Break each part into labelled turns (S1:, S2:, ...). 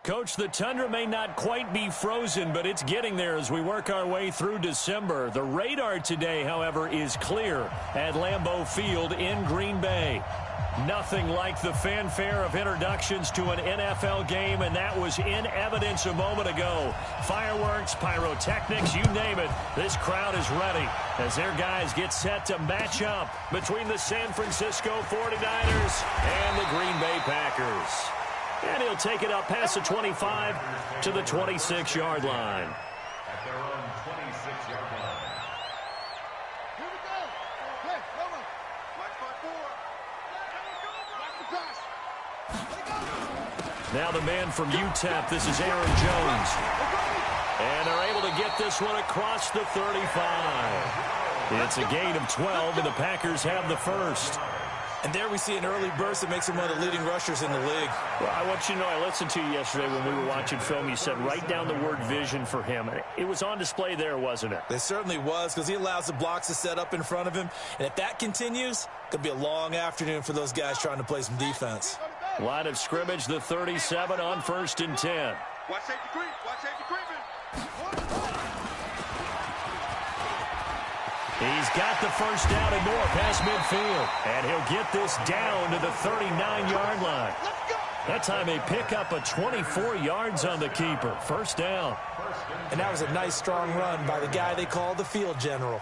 S1: Coach, the Tundra may not quite be frozen, but it's getting there as we work our way through December. The radar today, however, is clear at Lambeau Field in Green Bay. Nothing like the fanfare of introductions to an NFL game, and that was in evidence a moment ago. Fireworks, pyrotechnics, you name it. This crowd is ready as their guys get set to match up between the San Francisco 49ers and the Green Bay Packers. And he'll take it up past the 25 to the 26-yard line.
S2: At their own 26-yard line.
S3: Here we go. Hey, over. Watch my four.
S1: Now the man from UTEP, this is Aaron Jones. And they're able to get this one across the 35. It's a gain of 12, and the Packers have the first.
S4: And there we see an early burst that makes him one of the leading rushers in the league.
S1: Well, I want you to know, I listened to you yesterday when we were watching film. You said write down the word vision for him. It was on display there, wasn't it?
S4: It certainly was, because he allows the blocks to set up in front of him. And if that continues, it could be a long afternoon for those guys trying to play some defense.
S1: Line of scrimmage, the 37 on 1st and 10.
S3: Watch safety creep. Watch safety creeping.
S1: He's got the first down and more past midfield. And he'll get this down to the 39-yard line. That time they pick up a 24 yards on the keeper. First down.
S4: And that was a nice, strong run by the guy they call the field general.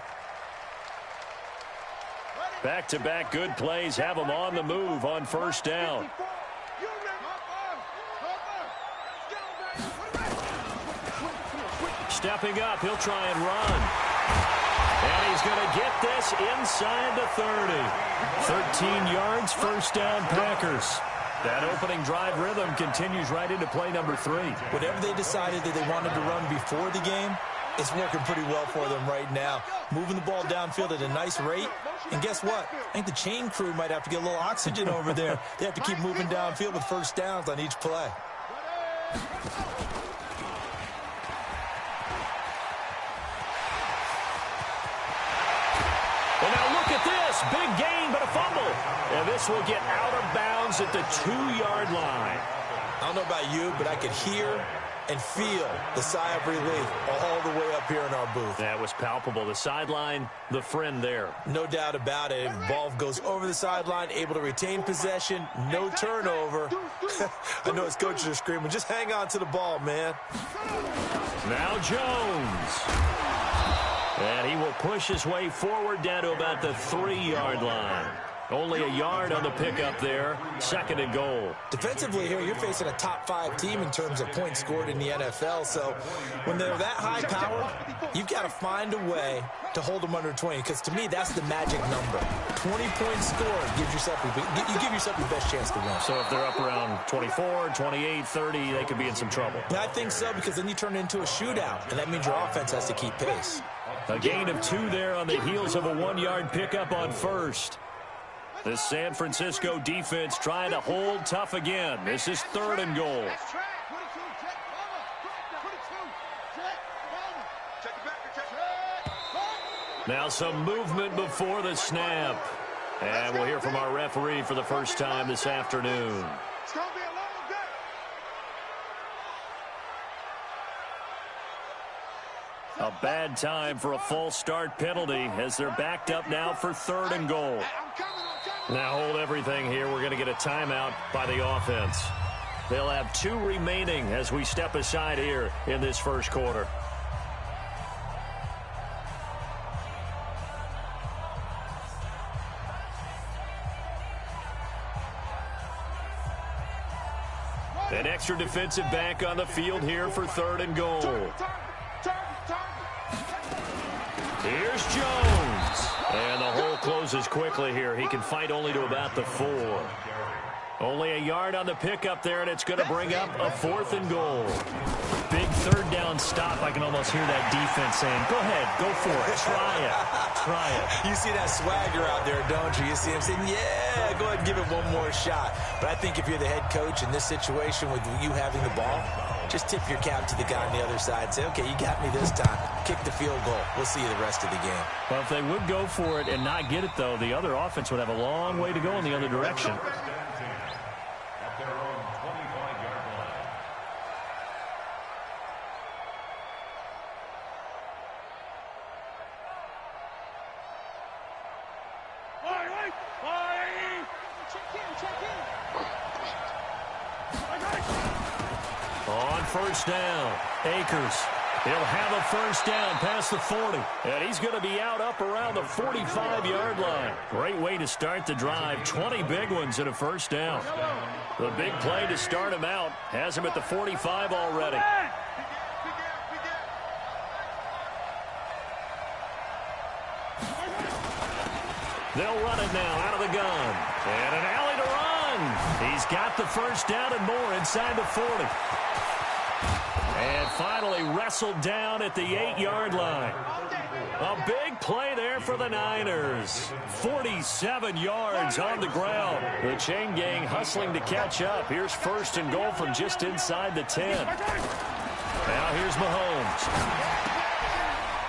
S1: Back-to-back good plays have them on the move on first down. Stepping up, he'll try and run. And he's going to get this inside the 30. 13 yards, first down, Packers. That opening drive rhythm continues right into play number 3.
S4: Whatever they decided that they wanted to run before the game, it's working pretty well for them right now. Moving the ball downfield at a nice rate. And guess what? I think the chain crew might have to get a little oxygen over there. They have to keep moving downfield with first downs on each play.
S1: Well, now look at this. Big gain, but a fumble. And this will get out of bounds at the 2-yard line.
S4: I don't know about you, but I could hear and feel the sigh of relief all the way up here in our booth.
S1: That was palpable. The sideline, the friend there.
S4: No doubt about it. Ball goes over the sideline, able to retain possession, no turnover. I know his coaches are screaming, just hang on to the ball, man.
S1: Now Jones. And he will push his way forward down to about the 3-yard line. Only a yard on the pickup there. 2nd and goal.
S4: Defensively here, you're facing a top-5 team in terms of points scored in the NFL. So when they're that high-powered, you've got to find a way to hold them under 20. Because to me, that's the magic number. 20 points scored gives yourself you give yourself your best chance to win.
S1: So if they're up around 24, 28, 30, they could be in some trouble.
S4: I think so, because then you turn it into a shootout, and that means your offense has to keep pace.
S1: A gain of 2 there on the heels of a 1-yard pickup on first. The San Francisco defense trying to hold tough again. This is 3rd and goal. Now some movement before the snap. And we'll hear from our referee for the first time this afternoon. A bad time for a false start penalty as they're backed up now for 3rd and goal. Now hold everything here. We're going to get a timeout by the offense. They'll have 2 remaining as we step aside here in this first quarter. An extra defensive back on the field here for 3rd and goal. Here's Jones. And the hole closes quickly here. He can fight only to about the 4. Only a yard on the pickup there, and it's going to bring up a 4th and goal. Big 3rd down stop. I can almost hear that defense saying, go ahead, go for it. Try it. Try it.
S4: You see that swagger out there, don't you? You see him saying, yeah, go ahead and give it one more shot. But I think if you're the head coach in this situation with you having the ball, just tip your cap to the guy on the other side. Say, okay, you got me this time. Kick the field goal. We'll see you the rest of the game.
S1: Well, if they would go for it and not get it, though, the other offense would have a long way to go in the other direction. first down. Akers, he'll have a first down past the 40. And he's going to be out up around the 45-yard line. Great way to start the drive. 20 big ones and a first down. The big play to start him out has him at the 45 already. They'll run it now out of the gun. And an alley to run. He's got the first down and more inside the 40. And finally wrestled down at the 8-yard line. A big play there for the Niners. 47 yards on the ground. The chain gang hustling to catch up. Here's first and goal from just inside the 10. Now here's Mahomes.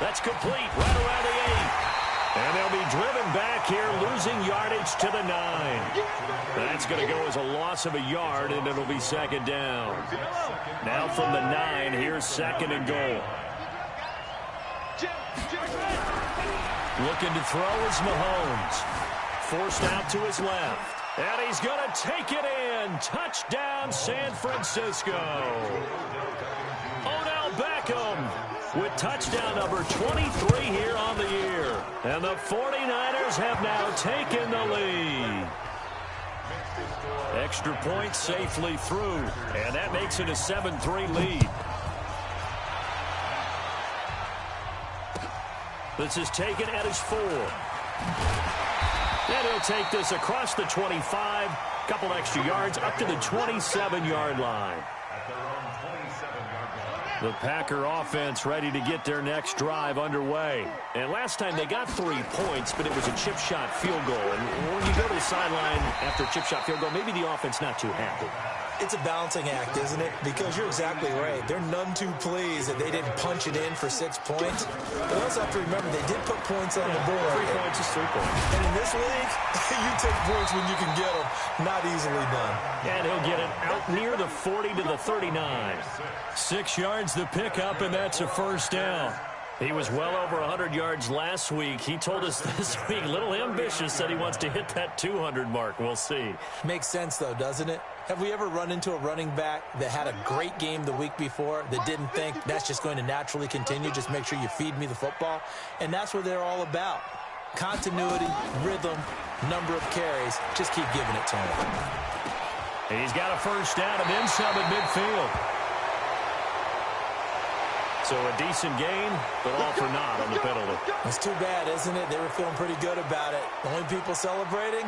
S1: That's complete right around the 8. And they'll be driven back here, losing yardage to the 9. That's going to go as a loss of a yard, and it'll be second down. Now from the 9, here's second and goal. Looking to throw is Mahomes. Forced out to his left. And he's going to take it in. Touchdown, San Francisco. Odell Beckham with touchdown number 23 here on the year. And the 49ers have now taken the lead. Extra point safely through, and that makes it a 7-3 lead. This is taken at his 4. And he'll take this across the 25, couple extra yards up to the 27-yard line. The Packer offense ready to get their next drive underway. And last time they got 3 points, but it was a chip shot field goal. And when you go to the sideline after a chip shot field goal, maybe the offense not too happy.
S4: It's a balancing act, isn't it? Because you're exactly right. They're none too pleased that they didn't punch it in for 6 points. But also have to remember they did put points on the board.
S1: 3 points is 3 points.
S4: And in this league, you take points when you can get them. Not easily done.
S1: And he'll get it out near the 40 to the 39. 6 yards the pickup, and that's a first down. He was well over 100 yards last week. He told us this week, a little ambitious, said he wants to hit that 200 mark. We'll see.
S4: Makes sense, though, doesn't it? Have we ever run into a running back that had a great game the week before that didn't think that's just going to naturally continue? Just make sure you feed me the football. And that's what they're all about. Continuity, rhythm, number of carries. Just keep giving it to him.
S1: And he's got a first down and then some at midfield. So a decent gain, but all for naught on the penalty.
S4: It's too bad, isn't it? They were feeling pretty good about it. The only people celebrating,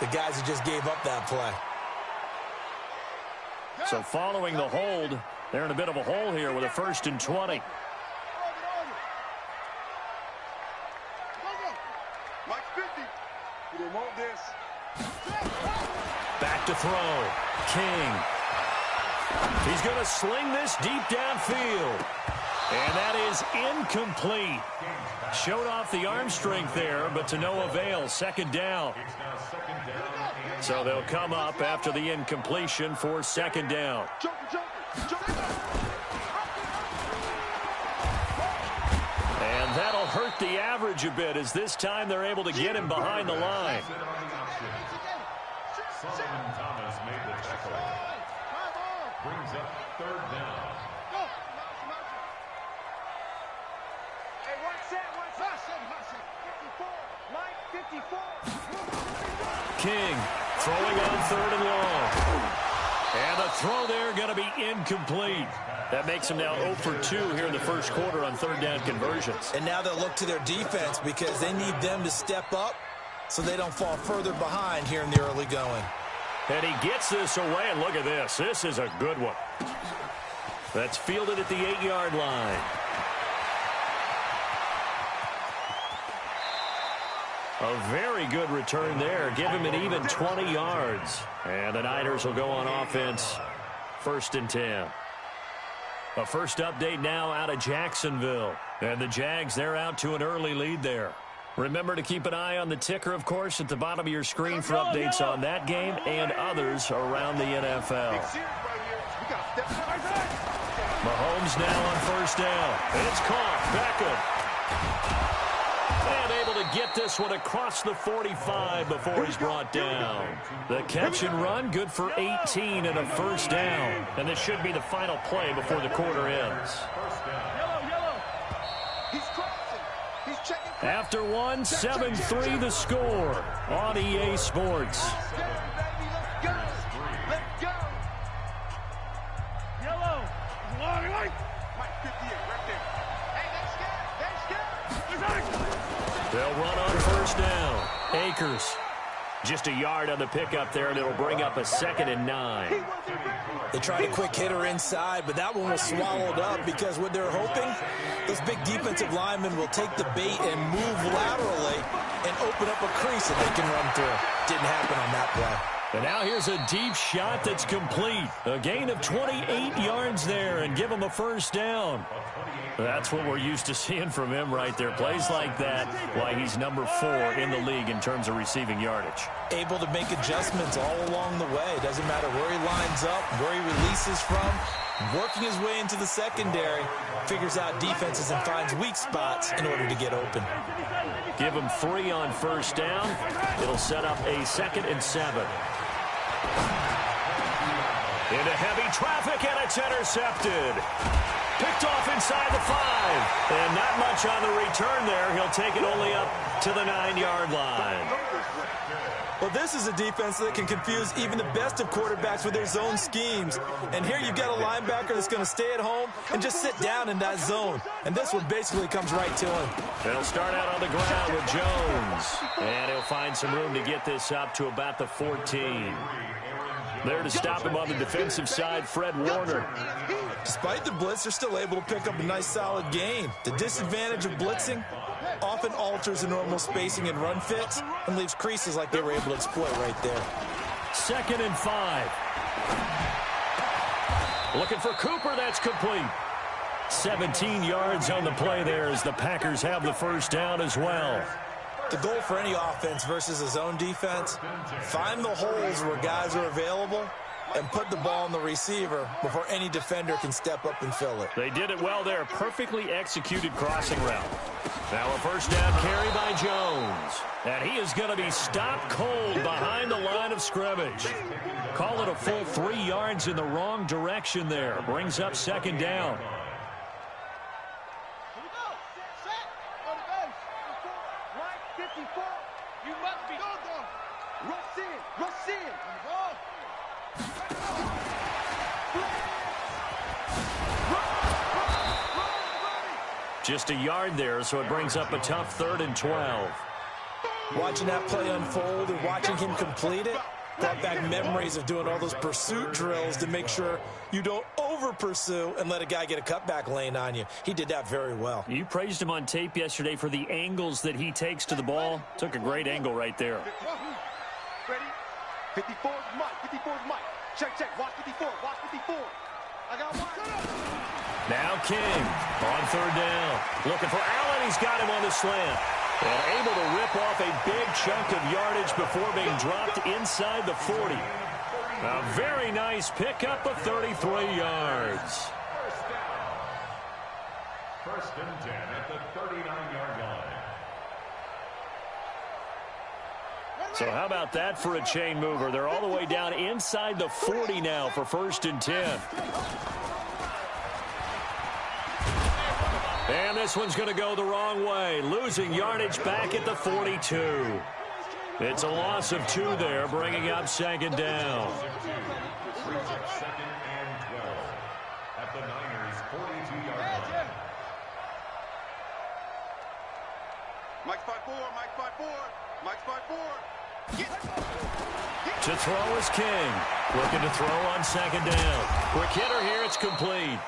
S4: the guys who just gave up that play.
S1: So following the hold, they're in a bit of a hole here with a first and 20. Back to throw. King. He's going to sling this deep downfield. And that is incomplete. Showed off the arm strength there, but to no avail. Second down. So they'll come up after the incompletion for second down. And that'll hurt the average a bit, as this time they're able to get him behind the line.
S2: Solomon Thomas made the tackle. Brings up third down.
S1: King throwing on third and long. And the throw there going to be incomplete. That makes him now 0 for 2 here in the first quarter on third down conversions.
S4: And now they'll look to their defense because they need them to step up so they don't fall further behind here in the early going.
S1: And he gets this away, and look at this. This is a good one. That's fielded at the 8-yard line. A very good return there. Give him an even 20 yards. And the Niners will go on offense. First and 10. A first update now out of Jacksonville. And the Jags, they're out to an early lead there. Remember to keep an eye on the ticker, of course, at the bottom of your screen for updates on that game and others around the NFL. Mahomes now on first down. And it's caught. Beckham. And able to get this one across the 45 before he's brought down. The catch and run, good for 18 and a first down. And this should be the final play before the quarter ends. After one, 7-3 the score on EA Sports. They'll run on first down. Akers. Just a yard on the pickup there, and it'll bring up a 2nd and 9.
S4: They tried a quick hitter inside, but that one was swallowed up because what they're hoping, those big defensive linemen will take the bait and move laterally and open up a crease that they can run through. Didn't happen on that play.
S1: And now here's a deep shot that's complete. A gain of 28 yards there and give him a first down. That's what we're used to seeing from him right there. Plays like that, why he's number 4 in the league in terms of receiving yardage.
S4: Able to make adjustments all along the way. Doesn't matter where he lines up, where he releases from. Working his way into the secondary, figures out defenses and finds weak spots in order to get open.
S1: Give him 3 on first down. It'll set up a 2nd and 7. Into heavy traffic, and it's intercepted. Picked off inside the 5. And not much on the return there. He'll take it only up to the 9-yard line.
S4: Well, this is a defense that can confuse even the best of quarterbacks with their zone schemes. And here you've got a linebacker that's going to stay at home and just sit down in that zone. And this one basically comes right to him.
S1: They'll start out on the ground with Jones. And he'll find some room to get this up to about the 14. There to stop him on the defensive side, Fred Warner.
S4: Despite the blitz, they're still able to pick up a nice solid gain. The disadvantage of blitzing often alters the normal spacing and run fits and leaves creases like they were able to exploit right there.
S1: 2nd and 5. Looking for Cooper, that's complete. 17 yards on the play there as the Packers have the first down as well.
S4: The goal for any offense versus a zone defense, find the holes where guys are available and put the ball on the receiver before any defender can step up and fill it.
S1: They did it well there. Perfectly executed crossing route. Now a first down carry by Jones. And he is going to be stopped cold behind the line of scrimmage. Call it a full 3 yards in the wrong direction there. Brings up 2nd down. Just a yard there, so it brings up a tough 3rd and 12.
S4: Watching that play unfold and watching him complete it brought back memories of doing all those pursuit drills to make sure you don't over-pursue and let a guy get a cutback lane on you. He did that very well.
S1: You praised him on tape yesterday for the angles that he takes to the ball. Took a great angle right there.
S3: Ready? 54 is Mike. 54 is Mike. Check, check. Watch 54. Watch 54. I got one.
S1: Now King on 3rd down. Looking for Allen. He's got him on the slant. And able to rip off a big chunk of yardage before being dropped inside the 40. A very nice pickup of 33 yards.
S2: First and 10 at the 39-yard line.
S1: So how about that for a chain mover? They're all the way down inside the 40 now for 1st and 10. And this one's going to go the wrong way. Losing yardage back at the 42. It's a loss of 2 there, bringing up 2nd down.
S2: 2nd and 12 at the Niners' 42-yard line.
S3: Mike's 5-4. Mike's 5-4. Mike's 5-4.
S1: To throw is King. Looking to throw on 2nd down. Quick hitter here, it's complete.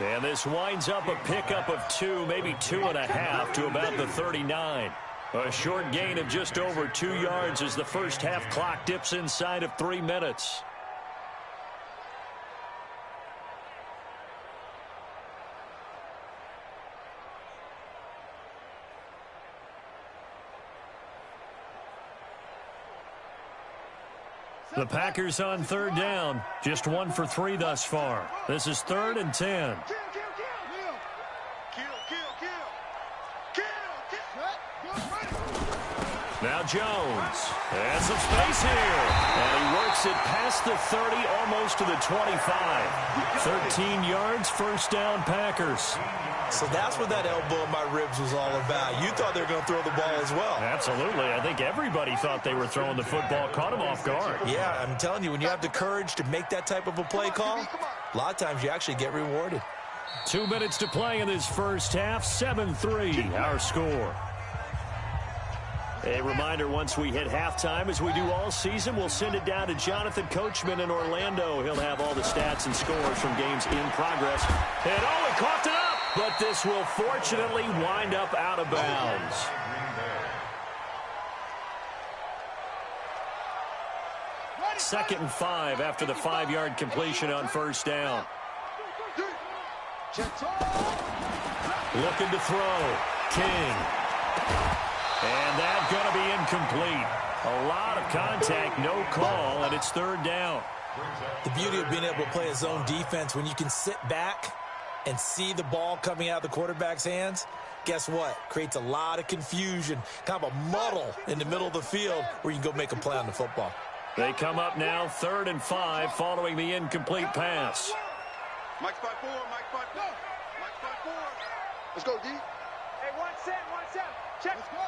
S1: And this winds up a pickup of 2, maybe 2.5 to about the 39. A short gain of just over 2 yards as the first half clock dips inside of 3 minutes. The Packers on 3rd down. Just 1 for 3 thus far. This is 3rd and 10. Now Jones. And some space here. And he works it past the 30, almost to the 25. 13 yards, first down, Packers.
S4: So that's what that elbow in my ribs was all about. You thought they were going to throw the ball as well.
S1: Absolutely. I think everybody thought they were throwing the football, caught him off guard.
S4: Yeah, I'm telling you, when you have the courage to make that type of a play call, a lot of times you actually get rewarded.
S1: 2 minutes to play in this first half. 7-3, our score. A reminder, once we hit halftime, as we do all season, we'll send it down to Jonathan Coachman in Orlando. He'll have all the stats and scores from games in progress. And he coughed it up, but this will fortunately wind up out of bounds. Second and 5 after the 5-yard completion on first down. Looking to throw. King. And that's going to be incomplete. A lot of contact, no call, and it's third down.
S4: The beauty of being able to play a zone defense, when you can sit back and see the ball coming out of the quarterback's hands, guess what? Creates a lot of confusion, kind of a muddle in the middle of the field where you can go make a play on the football.
S1: They come up now 3rd and 5 following the incomplete pass.
S3: Mike's 5-4, Mike's 5-4. Mike's 5-4. Let's go, D. Hey, 1-7, 1-7. Check. Let's go.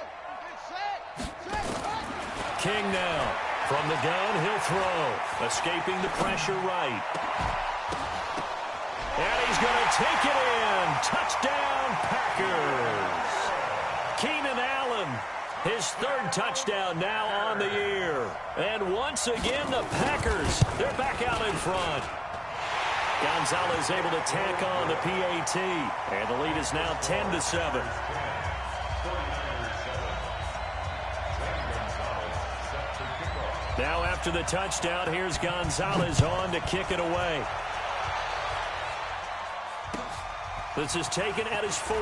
S1: King now. From the gun, he'll throw. Escaping the pressure right. And he's going to take it in. Touchdown, Packers. Keenan Allen, his 3rd touchdown now on the year. And once again, the Packers, they're back out in front. Gonzalez able to tack on the PAT. And the lead is now 10-7. Now after the touchdown, here's Gonzalez on to kick it away. This is taken at his 4.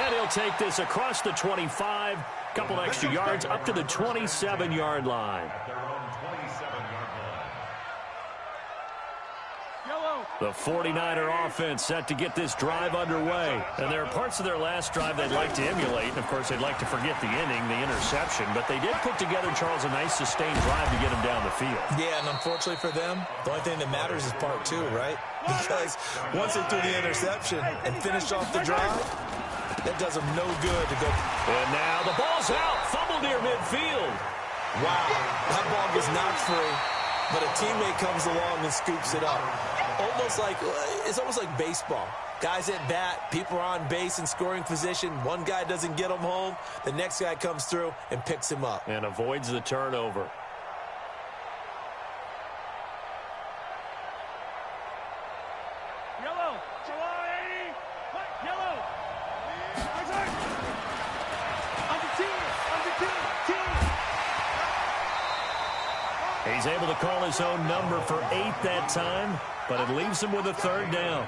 S1: And he'll take this across the 25, couple extra yards up to the 27-yard line. The 49er offense set to get this drive underway. And there are parts of their last drive they'd like to emulate. And, of course, they'd like to forget the inning, the interception. But they did put together, Charles, a nice sustained drive to get them down the field.
S4: Yeah, and unfortunately for them, the only thing that matters is part 2, right? Because once they threw the interception and finished off the drive, that does them no good to go.
S1: And now the ball's out. Fumble near midfield.
S4: Wow, that ball gets knocked free, but a teammate comes along and scoops it up. It's almost like baseball. Guys at bat, people are on base in scoring position. One guy doesn't get him home. The next guy comes through and picks him up.
S1: And avoids the turnover.
S3: Yellow. Yellow.
S1: He's able to call his own number for 8 that time, but it leaves him with a 3rd down.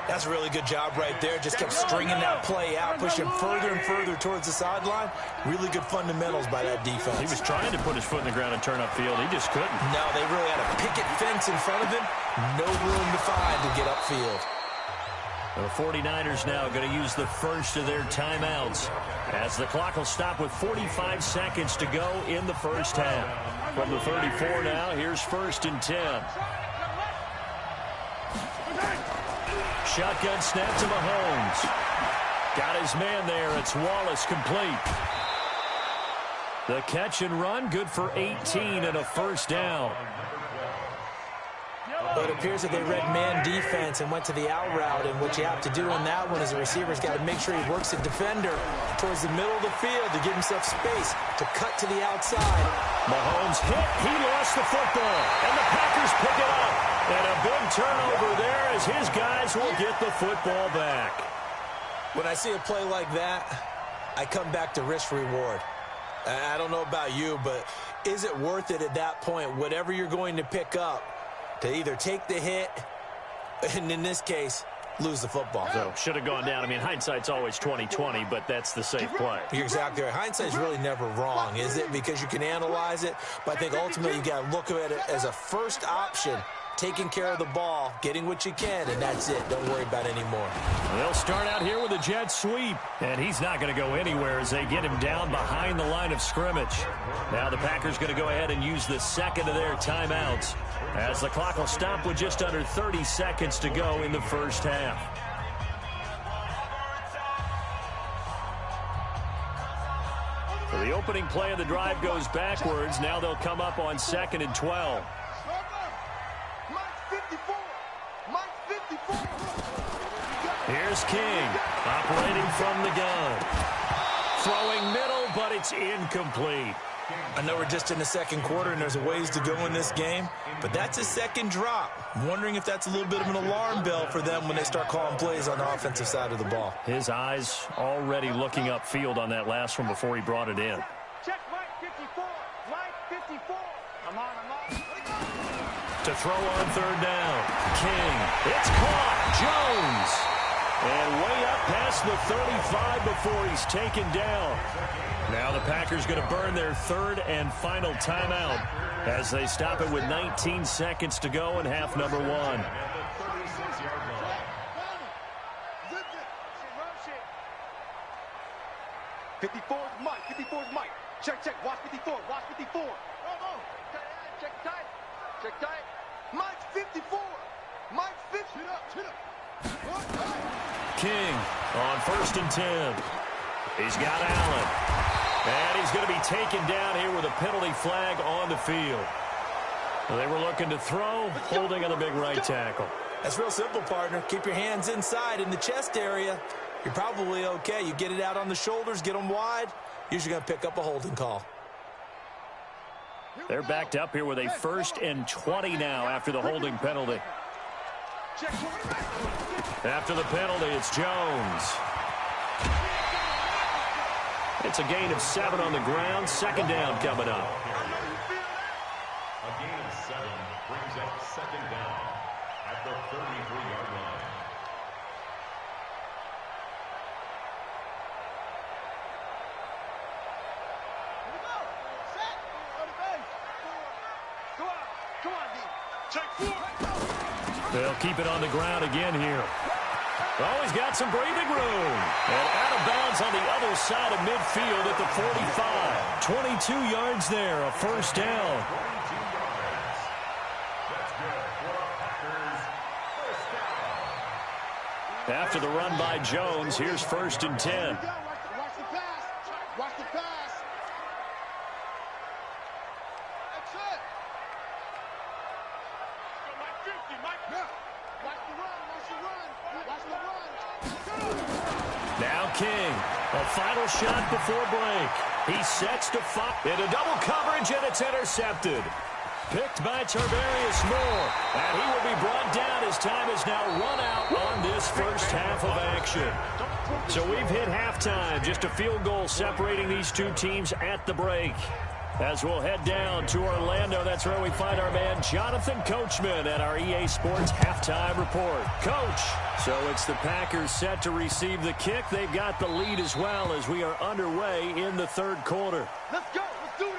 S4: That's a really good job right there. Just kept stringing that play out, pushing further and further towards the sideline. Really good fundamentals by that defense.
S1: He was trying to put his foot in the ground and turn upfield. He just couldn't.
S4: No, they really had a picket fence in front of him. No room to find to get upfield.
S1: The 49ers now going to use the first of their timeouts as the clock will stop with 45 seconds to go in the first half. From the 34 now, here's 1st and 10. Shotgun snap to Mahomes. Got his man there. It's Wallace complete. The catch and run, good for 18 and a 1st down.
S4: But it appears that they read man defense and went to the out route, and what you have to do on that one is the receiver's got to make sure he works the defender towards the middle of the field to give himself space to cut to the outside.
S1: Mahomes hit. He lost the football, and the Packers pick it up. And a big turnover there as his guys will get the football back.
S4: When I see a play like that, I come back to risk-reward. I don't know about you, but is it worth it at that point, whatever you're going to pick up, to either take the hit, and in this case, lose the football?
S1: So, should have gone down. I mean, hindsight's always 20/20, but that's the safe play.
S4: You're exactly right. Hindsight's really never wrong, is it? Because you can analyze it, but I think ultimately you got to look at it as a first option taking care of the ball, getting what you can, and that's it. Don't worry about any more.
S1: They'll start out here with a jet sweep, and he's not going to go anywhere as they get him down behind the line of scrimmage. Now the Packers going to go ahead and use the second of their timeouts as the clock will stop with just under 30 seconds to go in the first half. So the opening play of the drive goes backwards. Now they'll come up on 2nd and 12. Here's King, operating from the gun. Throwing middle, but it's incomplete.
S4: I know we're just in the second quarter and there's a ways to go in this game, but that's a second drop. I'm wondering if that's a little bit of an alarm bell for them when they start calling plays on the offensive side of the ball.
S1: His eyes already looking upfield on that last one before he brought it in.
S3: Check Mike 54. Mike 54. I'm on.
S1: To throw on third down. King. It's caught. Jones. And way up past the 35 before he's taken down. Now the Packers going to burn their third and final timeout as they stop it with 19 seconds to go in half number one.
S3: 54 is Mike. 54 is Mike. Check. Watch 54. Watch 54. Check tight. Check tight. Mike 54. Mike 50. Chin up.
S1: King on 1st and 10. He's got Allen. And he's going to be taken down here with a penalty flag on the field. Well, they were looking to throw, holding on the big right tackle.
S4: That's real simple, partner. Keep your hands inside in the chest area. You're probably okay. You get it out on the shoulders, get them wide. Usually going to pick up a holding call.
S1: They're backed up here with a 1st and 20 now after the holding penalty. After the penalty, it's Jones. It's a gain of 7 on the ground. 2nd down coming up.
S2: A gain of 7 brings up 2nd down at the 33-yard line.
S1: They'll keep it on the ground again here. Oh, he's got some breathing room. And out of bounds on the other side of midfield at the 45. 22 yards there, a 1st down. After the run by Jones, here's 1st and 10.
S3: Watch the pass. Watch the pass. That's it. Mike 50, Mike. Watch the run. Watch the run.
S1: Now King, a final shot before break. He sets to fire into double coverage, and it's intercepted. Picked by Tarvarius Moore, and he will be brought down as time is now run out on this first half of action. So we've hit halftime, just a field goal separating these two teams at the break. As we'll head down to Orlando, that's where we find our man Jonathan Coachman at our EA Sports Halftime Report. Coach, so it's the Packers set to receive the kick. They've got the lead as well as we are underway in the third quarter.
S3: Let's go. Let's do this.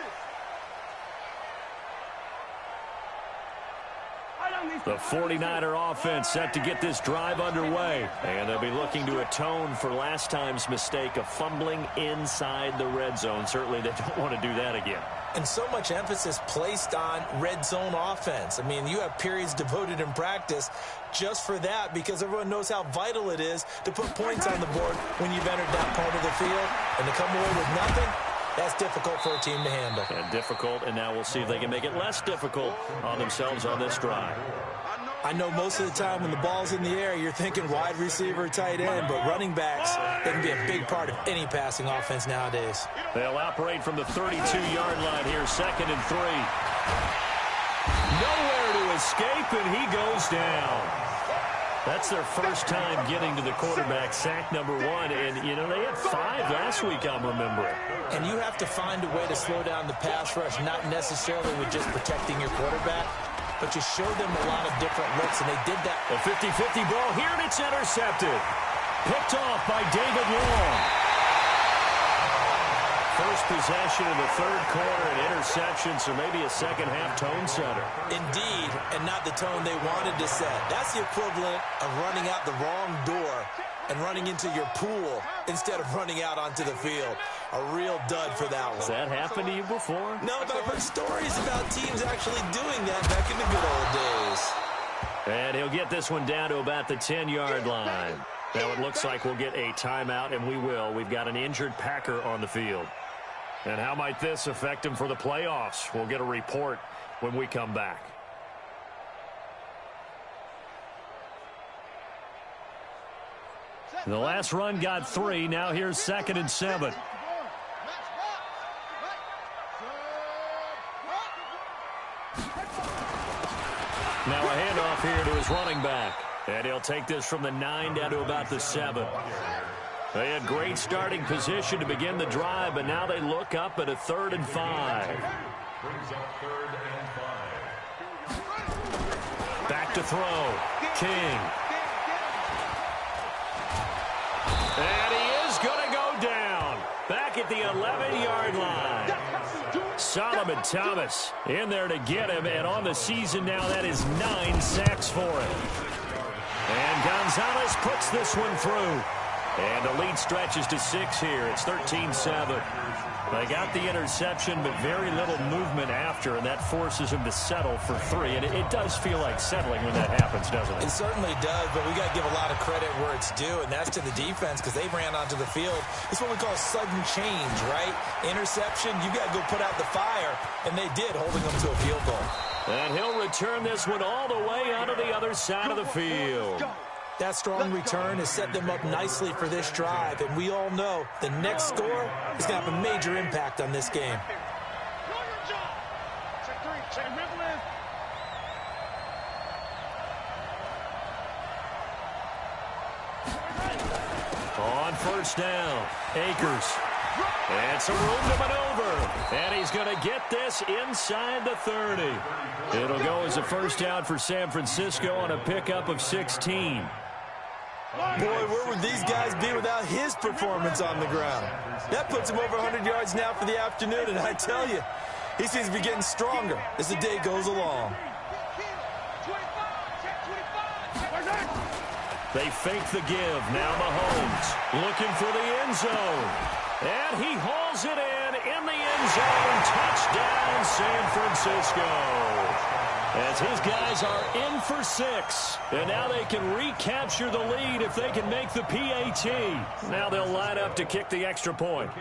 S1: The 49er offense set to get this drive underway. And they'll be looking to atone for last time's mistake of fumbling inside the red zone. Certainly they don't want to do that again.
S4: And so much emphasis placed on red zone offense. I mean, you have periods devoted in practice just for that because everyone knows how vital it is to put points on the board when you've entered that part of the field. And to come away with nothing, that's difficult for a team to handle.
S1: And difficult, and now we'll see if they can make it less difficult on themselves on this drive.
S4: I know most of the time when the ball's in the air, you're thinking wide receiver, tight end, but running backs, they can be a big part of any passing offense nowadays.
S1: They'll operate from the 32-yard line here, 2nd and 3. Nowhere to escape, and he goes down. That's their first time getting to the quarterback, sack number 1. And, you know, they had 5 last week, I'm remembering.
S4: And you have to find a way to slow down the pass rush, not necessarily with just protecting your quarterback, but you show them a lot of different looks, and they did that.
S1: A 50-50 ball here, and it's intercepted. Picked off by David Long. First possession in the third quarter, an interception, so maybe a second-half tone setter.
S4: Indeed, and not the tone they wanted to set. That's the equivalent of running out the wrong door and running into your pool instead of running out onto the field. A real dud for that one.
S1: Has that happened to you before?
S4: No, but I've heard stories about teams actually doing that back in the good old days.
S1: And he'll get this one down to about the 10-yard line. Now it looks like we'll get a timeout, and we will. We've got an injured Packer on the field. And how might this affect him for the playoffs? We'll get a report when we come back. The last run got 3. Now here's 2nd and 7. Now a handoff here to his running back. And he'll take this from the 9 down to about the 7. They had great starting position to begin the drive, but now they look up at a 3rd and 5.
S2: Brings up 3rd and 5.
S1: Back to throw. King. And he is going to go down. Back at the 11-yard line. Solomon Thomas in there to get him, and on the season now, that is 9 sacks for him. And Gonzalez puts this one through. And the lead stretches to 6 here. It's 13-7. They got the interception, but very little movement after, and that forces him to settle for 3. And it does feel like settling when that happens, doesn't it?
S4: It certainly does, but we got to give a lot of credit where it's due, and that's to the defense because they ran onto the field. It's what we call sudden change, right? Interception, you got to go put out the fire, and they did, holding them to a field goal.
S1: And he'll return this one all the way onto the other side of the field.
S4: That strong return has set them up nicely for this drive, and we all know the next score is going to have a major impact on this game.
S1: On first down, Akers. And some room to maneuver. And he's going to get this inside the 30. It'll go as a first down for San Francisco on a pickup of 16.
S4: Boy, where would these guys be without his performance on the ground? That puts him over 100 yards now for the afternoon, and I tell you, he seems to be getting stronger as the day goes along.
S1: They fake the give. Now Mahomes looking for the end zone. And he hauls it in the end zone. Touchdown, San Francisco. As his guys are in for 6. And now they can recapture the lead if they can make the PAT. Now they'll line up to kick the extra point.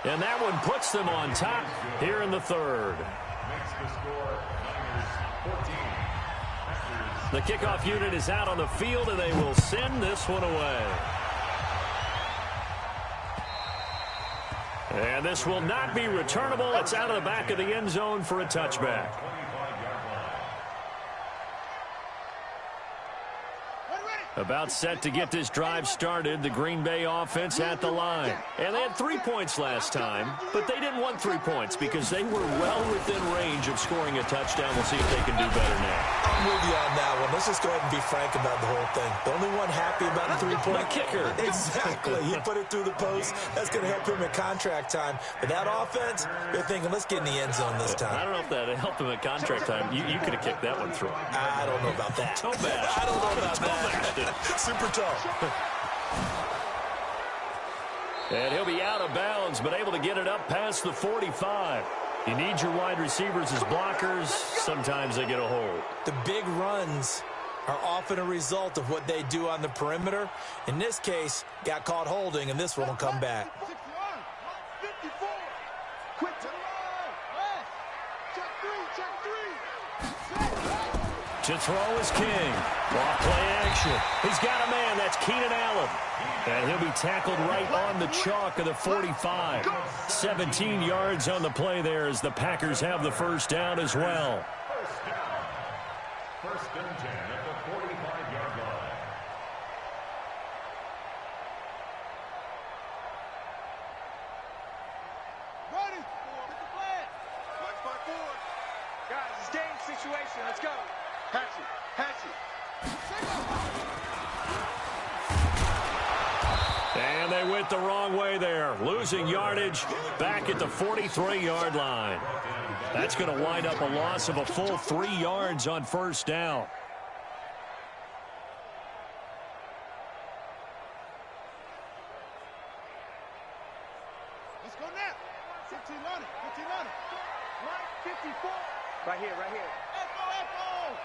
S1: And that one puts them on top here in the 3rd.
S2: Makes the score Niners 14.
S1: The kickoff unit is out on the field, and they will send this one away. And this will not be returnable. It's out of the back of the end zone for a touchback. About set to get this drive started, the Green Bay offense at the line. And they had 3 points last time, but they didn't want 3 points because they were well within range of scoring a touchdown. We'll see if they can do better now.
S4: I'm with you on that one. Let's just go ahead and be frank about the whole thing. The only one happy about the 3-point
S1: kicker.
S4: Exactly. He put it through the post. That's going to help him at contract time. But that offense, they're thinking, let's get in the end zone this time.
S1: I don't know if that helped him at contract time. You could have kicked that one through.
S4: I don't know about that.
S1: Toe bash.
S4: I don't know about
S1: Toe
S4: that.
S1: bashed it.
S4: Super tough.
S1: And he'll be out of bounds, but able to get it up past the 45. You need your wide receivers as blockers. Sometimes they get a hold.
S4: The big runs are often a result of what they do on the perimeter. In this case, got caught holding, and this one will come back.
S1: To throw is King. Off play action. He's got a man. That's Keenan Allen. And he'll be tackled right on the chalk of the 45. 17 yards on the play there as the Packers have the first down as well.
S2: First and 10 at the 45-yard line.
S3: Ready? Get the flag. Watch my board. Guys, it's game situation. Let's go. Hatchet.
S1: And they went the wrong way there, losing yardage back at the 43-yard line. That's going to wind up a loss of a full 3 yards on first down.
S3: Let's go now. 15 on it. 15 on it. Mike, 54. Right here, right here. Echo, echo.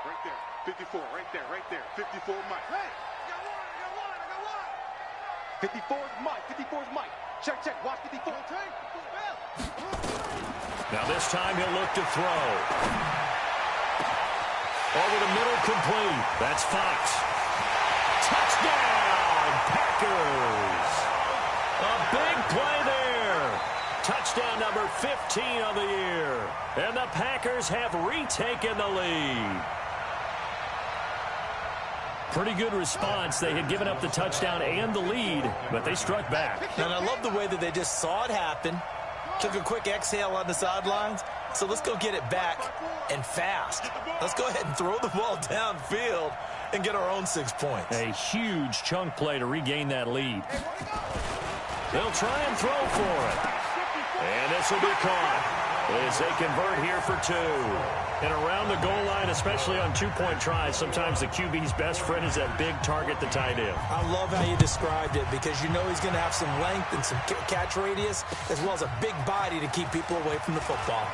S3: Right there. 54, right there, right there. 54 Mike. Hey, I got one. 54 is Mike. 54 is Mike. Check. Watch 54.
S1: Now this time he'll look to throw. Over the middle, complete. That's Fox. Touchdown, Packers. A big play there. Touchdown number 15 of the year. And the Packers have retaken the lead. Pretty good response. They had given up the touchdown and the lead, but they struck back.
S4: And I love the way that they just saw it happen, took a quick exhale on the sidelines. So let's go get it back and fast. Let's go ahead and throw the ball downfield and get our own 6 points.
S1: A huge chunk play to regain that lead. They'll try and throw for it. And this will be caught as they convert here for 2. And around the goal line, especially on 2-point tries, sometimes the QB's best friend is that big target, the tight end.
S4: I love how you described it because you know he's going to have some length and some catch radius as well as a big body to keep people away from the football.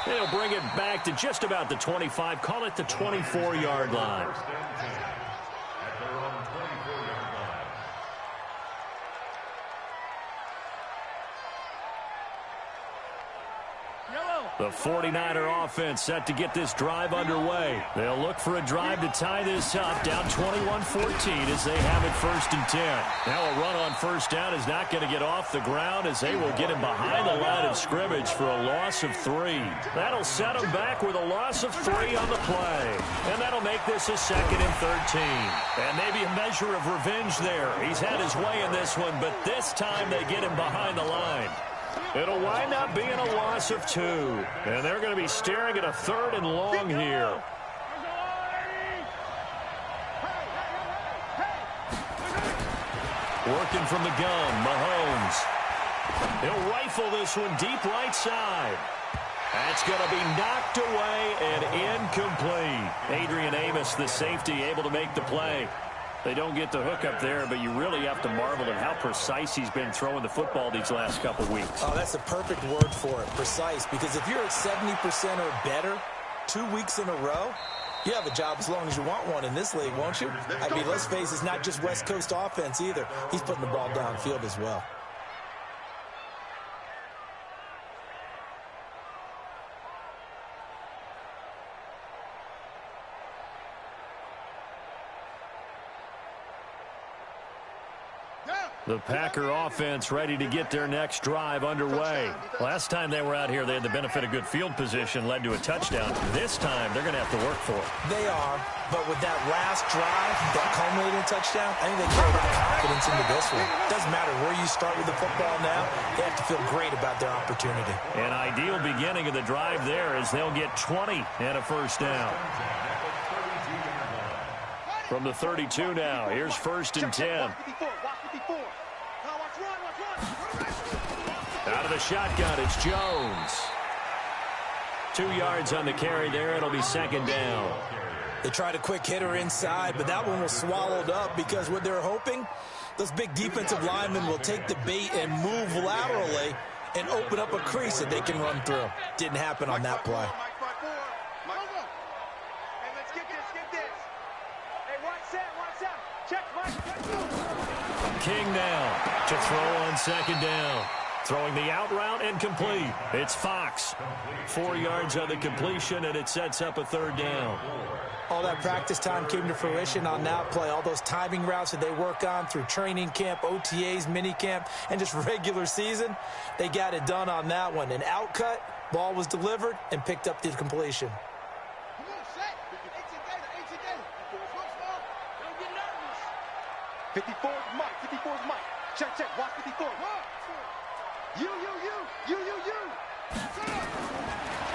S1: And he'll bring it back to just about the 25, call it the 24-yard line. The 49er offense set to get this drive underway. They'll look for a drive to tie this up, down 21-14 as they have it 1st and 10. Now a run on first down is not going to get off the ground as they will get him behind the line of scrimmage for a loss of 3. That'll set him back with a loss of 3 on the play. And that'll make this a 2nd and 13. And maybe a measure of revenge there. He's had his way in this one, but this time they get him behind the line. It'll wind up being a loss of 2. And they're going to be staring at a 3rd and long here. Working from the gun, Mahomes. He'll rifle this one deep right side. That's going to be knocked away and incomplete. Adrian Amos, the safety, able to make the play. They don't get the hook up there, but you really have to marvel at how precise he's been throwing the football these last couple weeks.
S4: Oh, that's a perfect word for it, precise, because if you're at 70% or better 2 weeks in a row, you have a job as long as you want one in this league, won't you? I mean, let's face it, it's not just West Coast offense either. He's putting the ball downfield as well.
S1: The Packer offense ready to get their next drive underway. Last time they were out here, they had the benefit of good field position, led to a touchdown. This time, they're going to have to work for it.
S4: They are, but with that last drive, that culminating touchdown, I think they carry that confidence into this one. Doesn't matter where you start with the football now, they have to feel great about their opportunity.
S1: An ideal beginning of the drive there as they'll get 20 and a first down. From the 32 now, here's 1st and 10. Out of the shotgun, it's Jones. 2 yards on the carry there. It'll be 2nd down.
S4: They tried a quick hitter inside, but that one was swallowed up because what they're hoping, those big defensive linemen will take the bait and move laterally and open up a crease that they can run through. Didn't happen on that play.
S1: King now to throw on 2nd down. Throwing the out route and complete. It's Fox. 4 yards on the completion, and it sets up a 3rd down.
S4: All that practice time came to fruition on that play. All those timing routes that they work on through training camp, OTAs, minicamp, and just regular season, they got it done on that one. An out cut, ball was delivered, and picked up the completion.
S3: 54 is Mike. 54 is Mike. Check. Watch 54. You.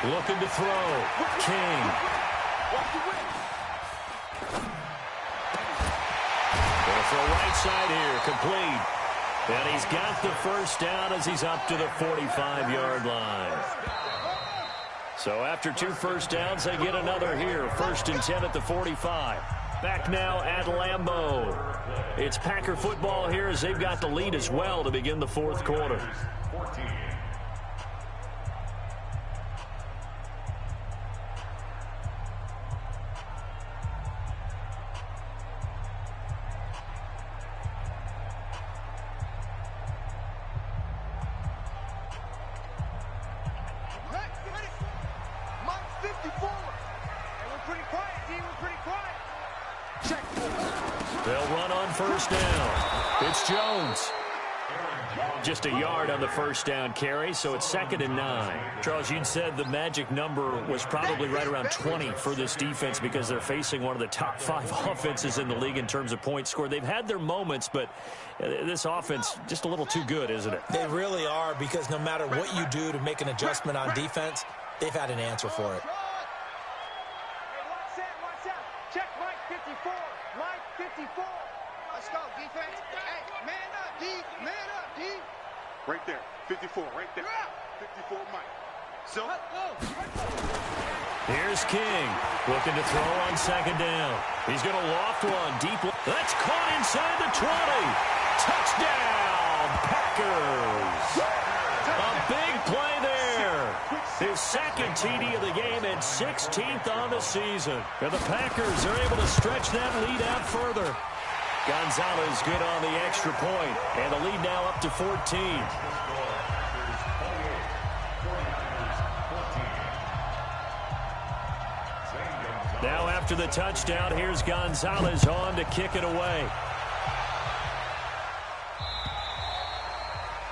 S1: Looking to throw. King.
S3: Watch the win.
S1: They'll throw right side here, complete. And he's got the first down as he's up to the 45-yard line. So after 2 first downs, they get another here. 1st and 10 at the 45. Back now at Lambeau. It's Packer football here as they've got the lead as well to begin the 4th quarter.
S2: 14.
S1: They'll run on first down. It's Jones. Just a yard on the first down carry, so it's 2nd and 9. Charles, you'd said the magic number was probably right around 20 for this defense because they're facing one of the top 5 offenses in the league in terms of points scored. They've had their moments, but this offense just a little too good, isn't it?
S4: They really are, because no matter what you do to make an adjustment on defense, they've had an answer for it.
S3: Check Mike 54. Mike 54. Let's go, defense. Hey, man up, D. Man up, D. Right there. 54, right there. 54, Mike. So,
S1: here's King looking to throw on 2nd down. He's going to loft one deep. That's caught inside the 20. Touchdown, Packers. A big play there. His 2nd TD of the game and 16th on the season. And the Packers are able to stretch that lead out further. Gonzalez good on the extra point, and the lead now up to 14. Now after the touchdown, here's Gonzalez on to kick it away.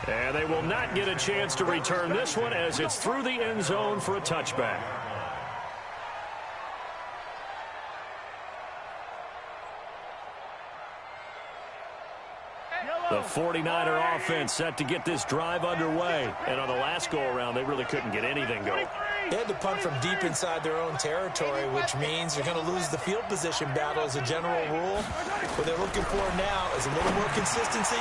S1: And they will not get a chance to return this one as it's through the end zone for a touchback. The 49er offense set to get this drive underway. And on the last go-around, they really couldn't get anything going.
S4: They had to punt from deep inside their own territory, which means they're going to lose the field position battle as a general rule. What they're looking for now is a little more consistency,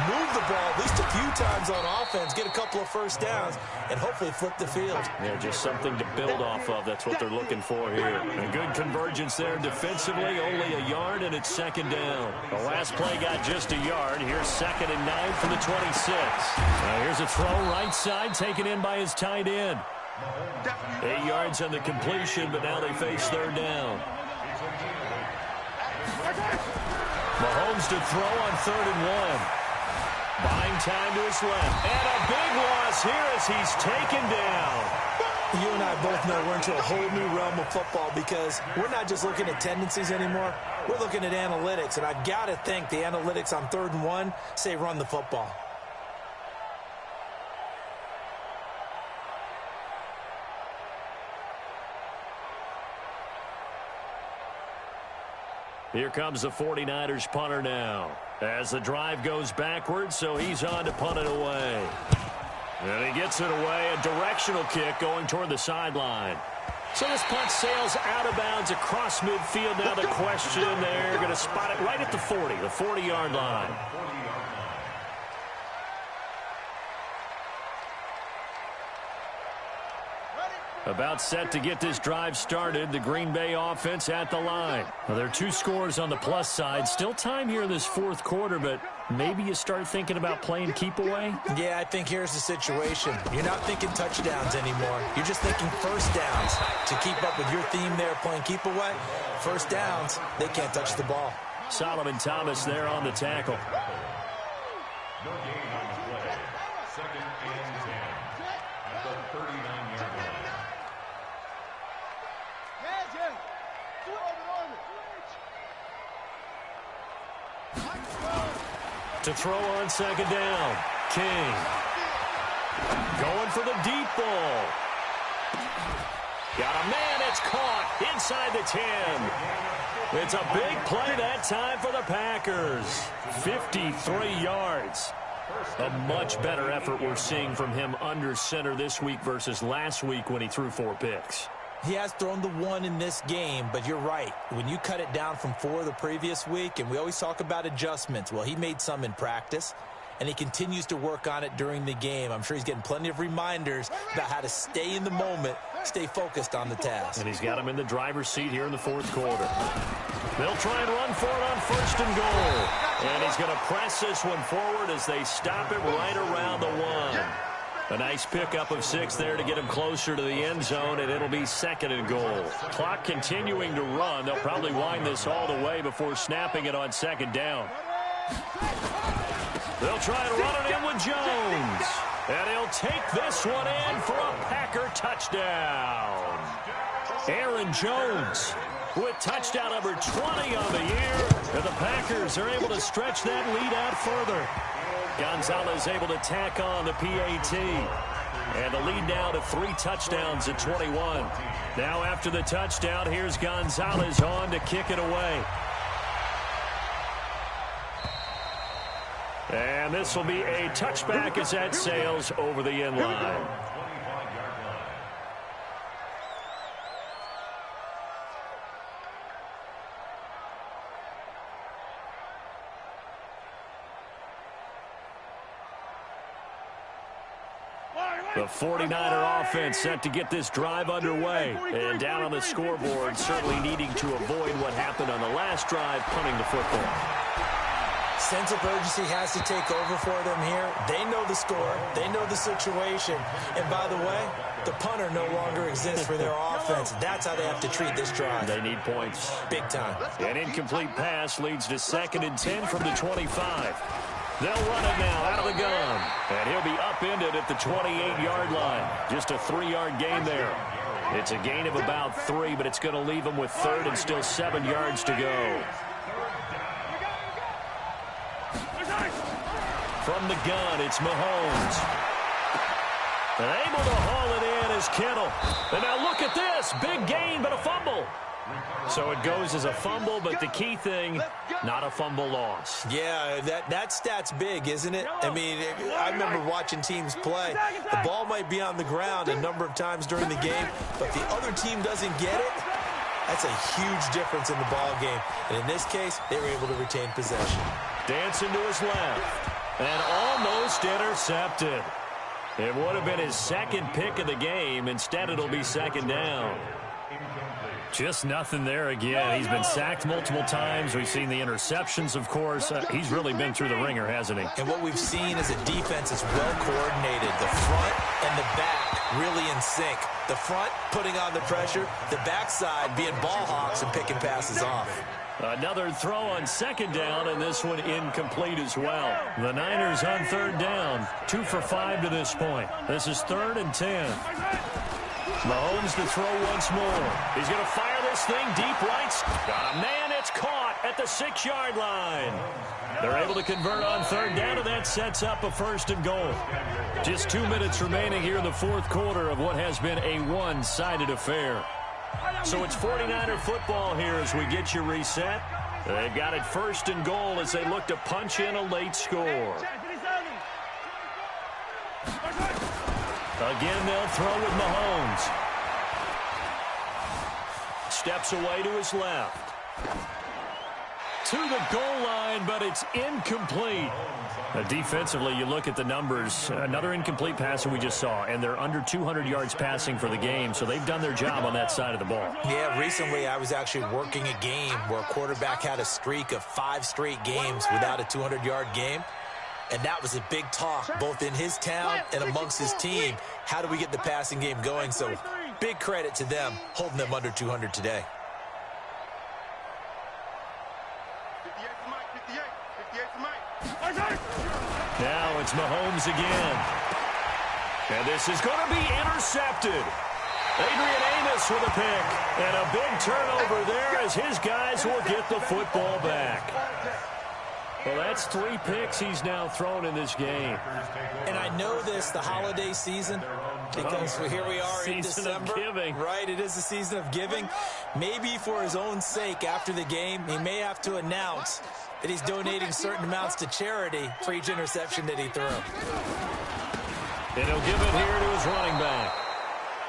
S4: move the ball at least a few times on offense, get a couple of first downs, and hopefully flip the field.
S1: Yeah, just something to build off of. That's what they're looking for here. A good convergence there defensively, only a yard, and it's 2nd down. The last play got just a yard. Here's 2nd and 9 from the 26. Now here's a throw right side, taken in by his tight end. 8 yards on the completion, but now they face 3rd down. Mahomes to throw on 3rd and 1. Buying time to his left. And a big loss here as he's taken down.
S4: You and I both know we're into a whole new realm of football because we're not just looking at tendencies anymore. We're looking at analytics, and I've got to think the analytics on 3rd and 1 say run the football.
S1: Here comes the 49ers punter now. As the drive goes backwards, so he's on to punt it away. And he gets it away, a directional kick going toward the sideline. So this punt sails out of bounds across midfield. Now the question, they're going to spot it right at the 40, the 40-yard line. About set to get this drive started. The Green Bay offense at the line. Well, there are 2 scores on the plus side. Still time here in this 4th quarter, but maybe you start thinking about playing keep away?
S4: Yeah, I think here's the situation. You're not thinking touchdowns anymore. You're just thinking first downs. To keep up with your theme there, playing keep away, first downs, they can't touch the ball.
S1: Solomon Thomas there on the tackle.
S2: No gain on the play. 2nd and 10 at the 39-yard line.
S1: To throw on 2nd down. King. Going for the deep ball. Got a man, it's caught inside the 10. It's a big play that time for the Packers. 53 yards. A much better effort we're seeing from him under center this week versus last week when he threw 4 picks.
S4: He has thrown the one in this game, but you're right. When you cut it down from 4 the previous week, and we always talk about adjustments, well, he made some in practice, and he continues to work on it during the game. I'm sure he's getting plenty of reminders about how to stay in the moment, stay focused on the task.
S1: And he's got him in the driver's seat here in the fourth quarter. They'll try and run for it on 1st and goal. And he's going to press this one forward as they stop it right around the 1. A nice pickup of 6 there to get him closer to the end zone, and it'll be 2nd and goal. Clock continuing to run. They'll probably wind this all the way before snapping it on 2nd down. They'll try and run it in with Jones. And he'll take this one in for a Packer touchdown. Aaron Jones with touchdown number 20 on the year. And the Packers are able to stretch that lead out further. Gonzalez able to tack on the PAT. And the lead now to 3 touchdowns at 21. Now after the touchdown, here's Gonzalez on to kick it away. And this will be a touchback as that sails over the end line. The 49er offense set to get this drive underway. And down on the scoreboard, certainly needing to avoid what happened on the last drive, punting the football.
S4: Sense of urgency has to take over for them here. They know the score. They know the situation. And by the way, the punter no longer exists for their offense. That's how they have to treat this drive.
S1: They need points.
S4: Big time.
S1: An incomplete pass leads to 2nd and 10 from the 25. They'll run it now out of the gun. And he'll be upended at the 28-yard line. Just a 3-yard gain there. It's a gain of about 3, but it's going to leave them with 3rd and still 7 yards to go. From the gun, it's Mahomes. And able to haul it in is Kittle. And now look at this. Big gain, but a fumble. So it goes as a fumble, but the key thing, not a fumble loss.
S4: Yeah, that stat's big, isn't it? I mean, I remember watching teams play. The ball might be on the ground a number of times during the game, but the other team doesn't get it. That's a huge difference in the ball game. And in this case, they were able to retain possession.
S1: Dancing to his left. And almost intercepted. It would have been his 2nd pick of the game. Instead, it'll be 2nd down. Just nothing there again. He's been sacked multiple times. We've seen the interceptions, of course. He's really been through the ringer, hasn't he?
S4: And what we've seen is a defense that's well coordinated. The front and the back really in sync. The front putting on the pressure. The backside being ball hawks and picking passes off.
S1: Another throw on 2nd down, and this one incomplete as well. The Niners on 3rd down. 2 for 5 to this point. This is 3rd and 10. Mahomes to throw once more. He's going to fire this thing deep right. Got a man. It's caught at the 6-yard line. They're able to convert on 3rd down, and that sets up a 1st and goal. Just 2 minutes remaining here in the 4th quarter of what has been a one-sided affair. So it's 49er football here as we get you reset. They've got it 1st and goal as they look to punch in a late score. Again, they'll throw with Mahomes. Steps away to his left. To the goal line, but it's incomplete. Defensively, you look at the numbers. Another incomplete pass that we just saw, and they're under 200 yards passing for the game, so they've done their job on that side of the ball.
S4: Yeah, recently I was actually working a game where a quarterback had a streak of 5 straight games without a 200-yard game, and that was a big talk both in his town and amongst his team. How do we get the passing game going? So big credit to them holding them under 200 today.
S1: Now it's Mahomes again. And this is going to be intercepted. Adrian Amos with a pick. And a big turnover there as his guys will get the football back. Well, that's 3 picks he's now thrown in this game.
S4: And I know this, the holiday season, because here we are in December.
S1: Season of giving.
S4: Right, it is the season of giving. Maybe for his own sake after the game, he may have to announce that he's donating certain amounts to charity for each interception that he threw.
S1: And he'll give it here to his running back.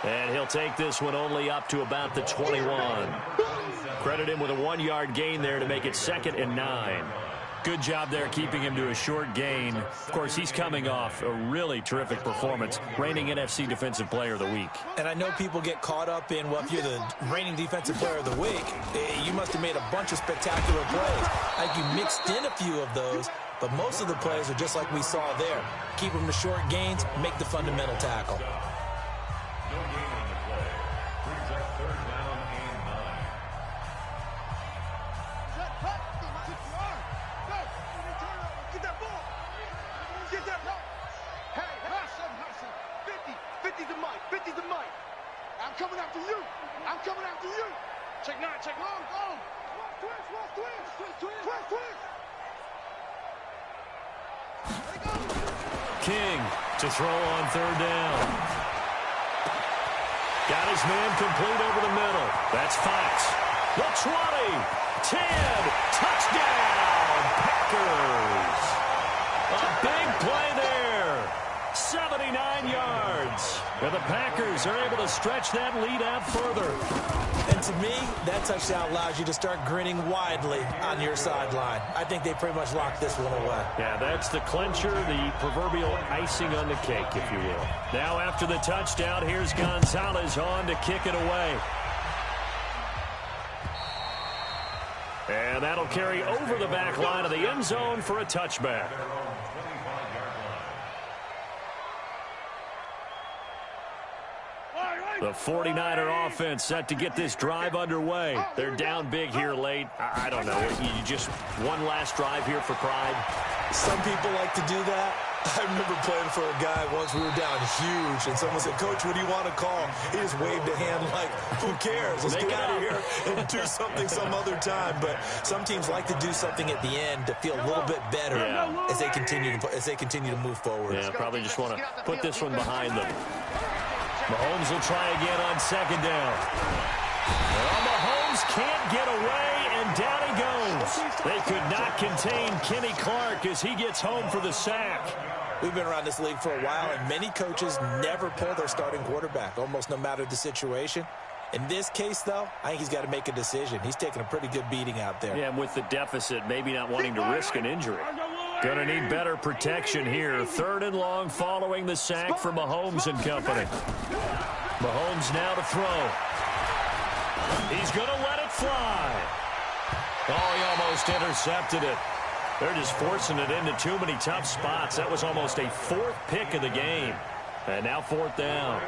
S1: And he'll take this one only up to about the 21. Credit him with a 1-yard gain there to make it 2nd and 9. Good job there keeping him to a short gain. Of course, he's coming off a really terrific performance, reigning NFC Defensive Player of the Week.
S4: And I know people get caught up in, well, if you're the reigning Defensive Player of the Week, you must have made a bunch of spectacular plays. I think you mixed in a few of those, but most of the plays are just like we saw there. Keep them to short gains, make the fundamental tackle.
S2: No gain on the play. Brings up 3rd down and 9.
S3: Get that ball. Get that ball. Hey, hustle. 50 to Mike. 50 to Mike. I'm coming after you. Check 9. Check long. Twist.
S1: King to throw on 3rd down. Got his man complete over the middle. That's Fox. The 20, 10, touchdown, Packers. A big play there. 79 yards. And the Packers are able to stretch that lead out further.
S4: And to me, that touchdown allows you to start grinning widely on your sideline. I think they pretty much locked this one away.
S1: Yeah, that's the clincher, the proverbial icing on the cake, if you will. Now after the touchdown, here's Gonzalez on to kick it away. And that'll carry over the back line of the end zone for a touchback. The 49er offense set to get this drive underway. They're down big here late. I don't know. You just one last drive here for pride.
S4: Some people like to do that. I remember playing for a guy once. We were down huge, and someone said, "Coach, what do you want to call?" He just waved a hand like, "Who cares? Let's get out of here and do something some other time." But some teams like to do something at the end to feel a little bit better as they continue to move forward.
S1: Yeah, probably just want to put this one behind them. Mahomes will try again on 2nd down. Well, Mahomes can't get away, and down he goes. They could not contain Kenny Clark as he gets home for the sack.
S4: We've been around this league for a while, and many coaches never pull their starting quarterback, almost no matter the situation. In this case, though, I think he's got to make a decision. He's taking a pretty good beating out there.
S1: Yeah, and with the deficit, maybe not wanting to risk an injury. Gonna need better protection here. 3rd and long following the sack for Mahomes and company. Mahomes now to throw. He's gonna let it fly. Oh, he almost intercepted it. They're just forcing it into too many tough spots. That was almost a 4th pick of the game. And now 4th down.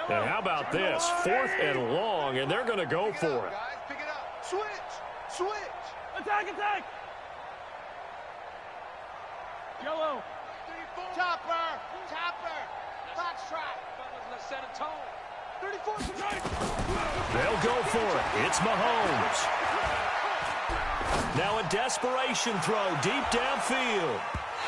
S1: And how about this? 4th and long, and they're going to go for it.
S3: Pick it up. Switch. Attack. Yellow. Chopper. Box track. Set a tone. 34.
S1: They'll go for it. It's Mahomes. Now a desperation throw deep downfield.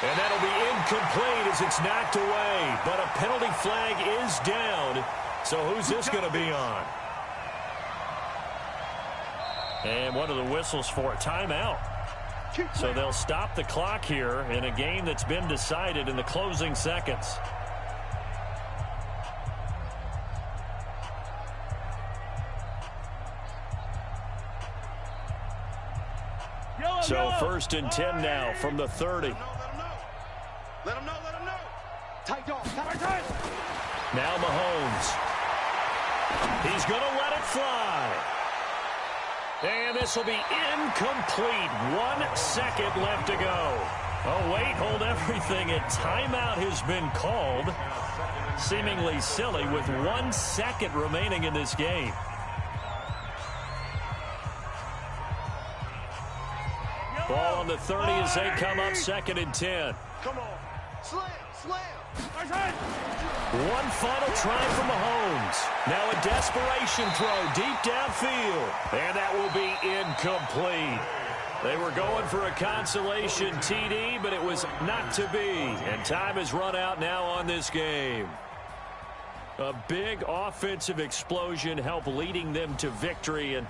S1: And that'll be incomplete as it's knocked away. But a penalty flag is down. So who's this going to be on? And one of the whistles for a timeout. So they'll stop the clock here in a game that's been decided in the closing seconds. So 1st and 10 now from the 30.
S3: Let him know. Tight dog.
S1: Now Mahomes. He's going to let it fly. And this will be incomplete. 1 second left to go. Oh, wait, hold everything. A timeout has been called. Seemingly silly with 1 second remaining in this game. Ball on the 30 as they come up 2nd and 10.
S3: Come on. Slam.
S1: One final try from Mahomes. Now a desperation throw deep downfield. And that will be incomplete. They were going for a consolation TD, but it was not to be. And time has run out now on this game. A big offensive explosion helped leading them to victory. And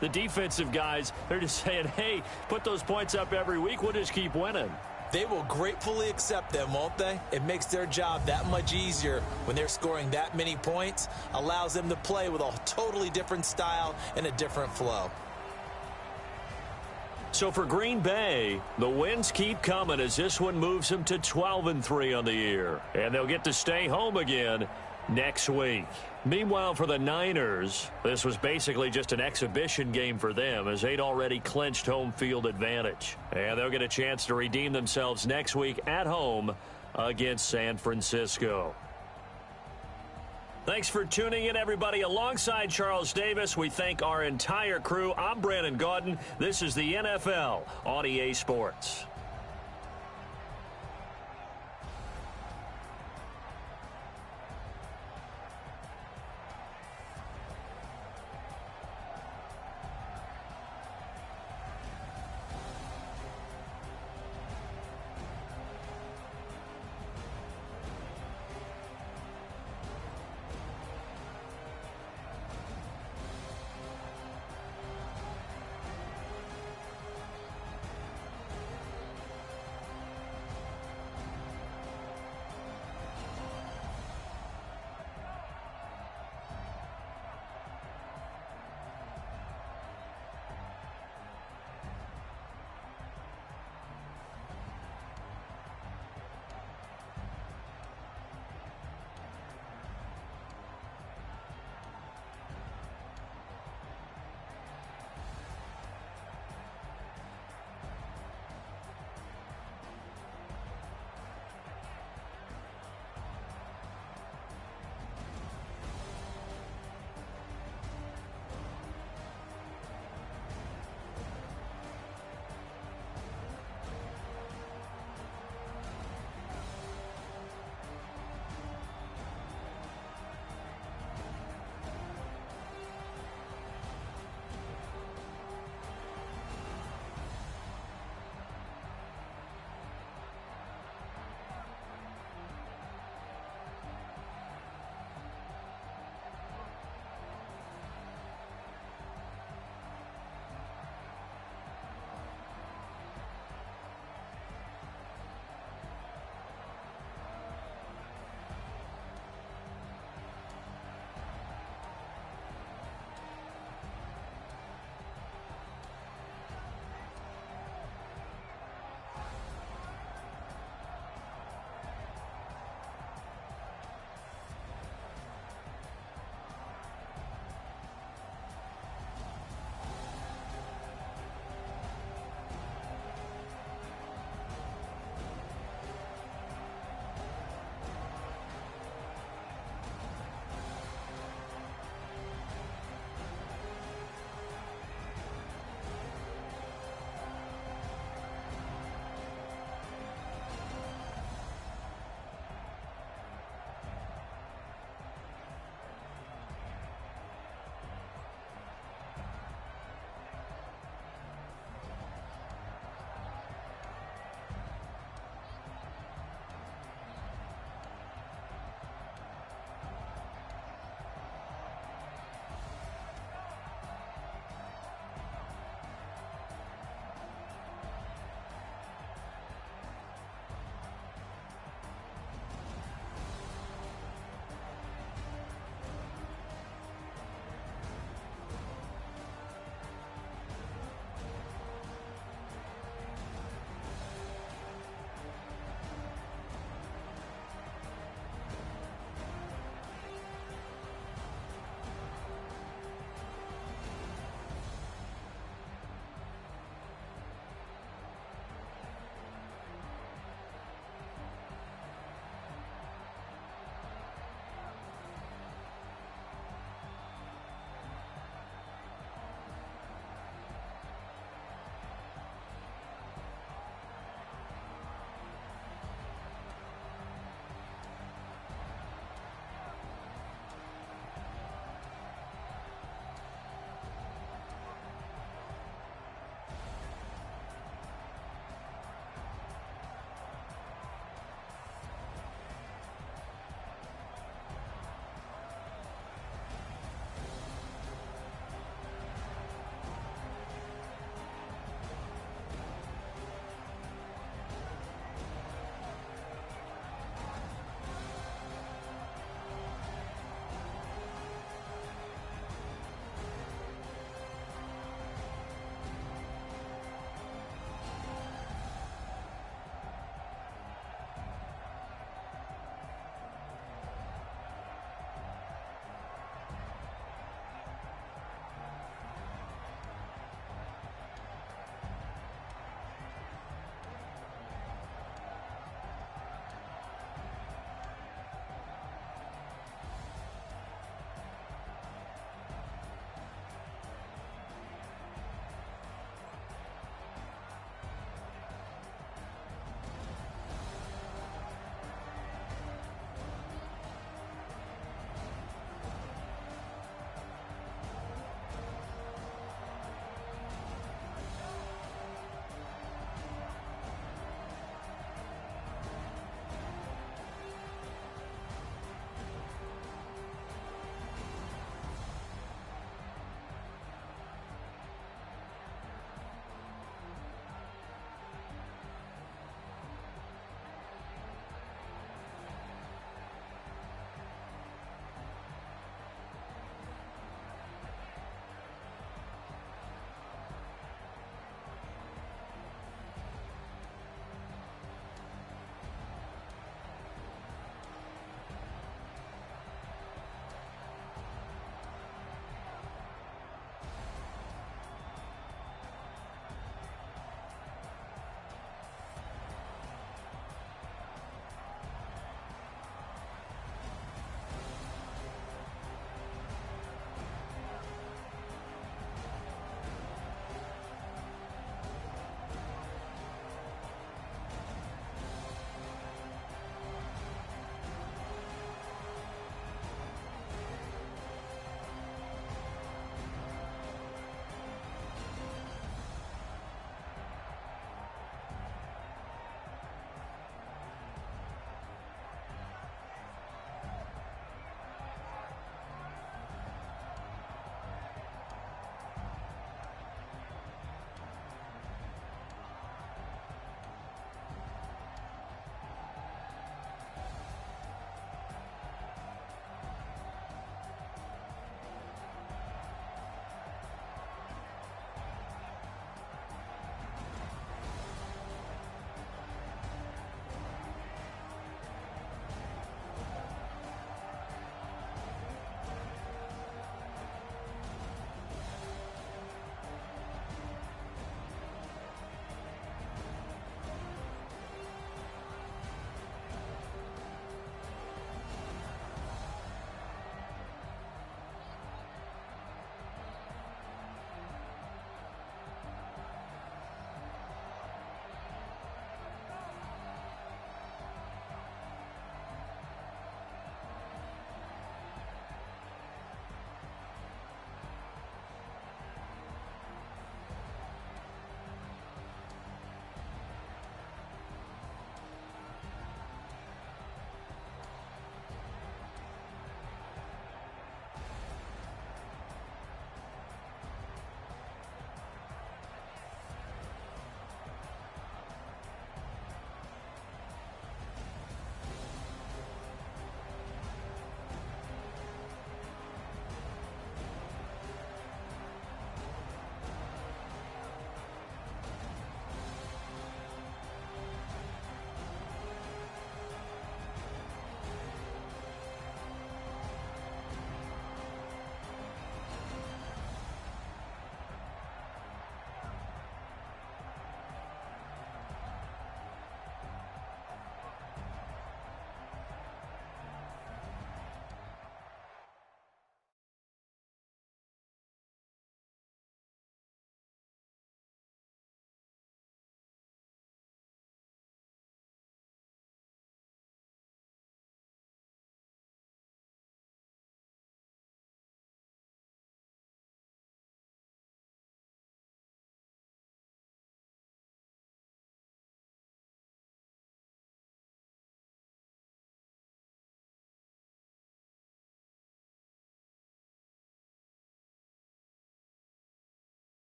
S1: the defensive guys, they're just saying, hey, put those points up every week. We'll just keep winning.
S4: They will gratefully accept them, won't they? It makes their job that much easier when they're scoring that many points. Allows them to play with a totally different style and a different flow.
S1: So for Green Bay, the wins keep coming as this one moves them to 12-3 on the year. And they'll get to stay home again next week. Meanwhile, for the Niners, this was basically just an exhibition game for them as they'd already clinched home field advantage. And they'll get a chance to redeem themselves next week at home against San Francisco. Thanks for tuning in, everybody. Alongside Charles Davis, we thank our entire crew. I'm Brandon Gaudin. This is the NFL on EA Sports.